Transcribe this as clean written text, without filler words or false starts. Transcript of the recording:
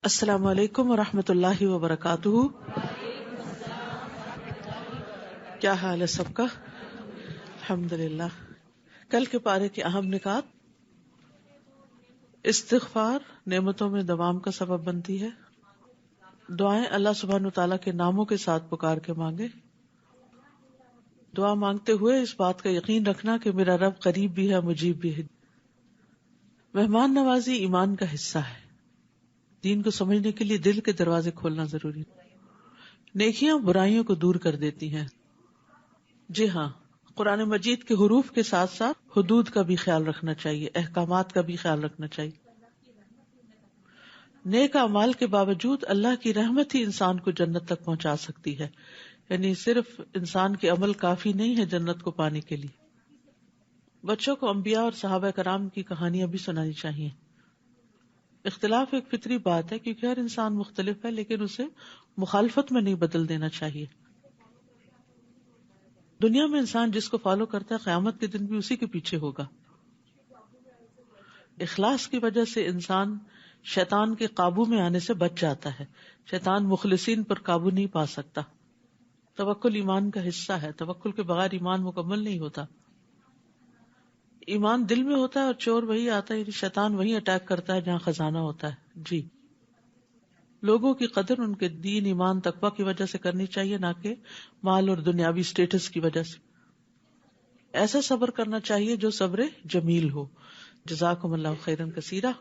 السلام علیکم ورحمۃ اللہ وبرکاتہ. کیا حال ہے سب کا؟ الحمدللہ. کل کے پارے کی اہم نکات: استغفار نعمتوں میں دوام کا سبب بنتی ہے. دعائیں اللہ سبحانہ وتعالیٰ کے ناموں کے ساتھ پکار کے مانگے. دعا مانگتے ہوئے اس بات کا یقین رکھنا کہ میرا رب قریب بھی ہے، مجیب بھی ہے. مہمان نوازی ایمان کا حصہ ہے. دین کو سمجھنے کے لیے دل کے دروازے کھولنا ضروری ہے. نیکیاں برائیوں کو دور کر دیتی ہیں. جی ہاں، قرآن مجید کے حروف کے ساتھ ساتھ حدود کا بھی خیال رکھنا چاہیے، احکامات کا بھی خیال رکھنا چاہیے. نیک اعمال کے باوجود اللہ کی رحمت ہی انسان کو جنت تک پہنچا سکتی ہے. یعنی صرف انسان کے عمل کافی نہیں ہے جنت کو پانے کے لیے. بچوں کو انبیاء اور صحابہ کرام کی کہانیاں بھی سنانی چاہیے. اختلاف ایک فطری بات ہے کیونکہ ہر انسان مختلف ہے، لیکن اسے مخالفت میں نہیں بدل دینا چاہیے. دنیا میں انسان جس کو فالو کرتا ہے قیامت کے دن بھی اسی کے پیچھے ہوگا. اخلاص کی وجہ سے انسان شیطان کے قابو میں آنے سے بچ جاتا ہے. شیطان مخلصین پر قابو نہیں پا سکتا. توکل ایمان کا حصہ ہے. توکل کے بغیر ایمان مکمل نہیں ہوتا. ایمان دل میں ہوتا ہے اور چور وہی آتا ہے، شیطان وہی اٹیک کرتا ہے جہاں خزانہ ہوتا ہے. جی، لوگوں کی قدر ان کے دین، ایمان، تقویٰ کی وجہ سے کرنی چاہیے، نہ کہ مال اور دنیاوی سٹیٹس کی وجہ سے. ایسا صبر کرنا چاہیے جو صبر جمیل ہو. جزاکم اللہ خیرا کثیرا.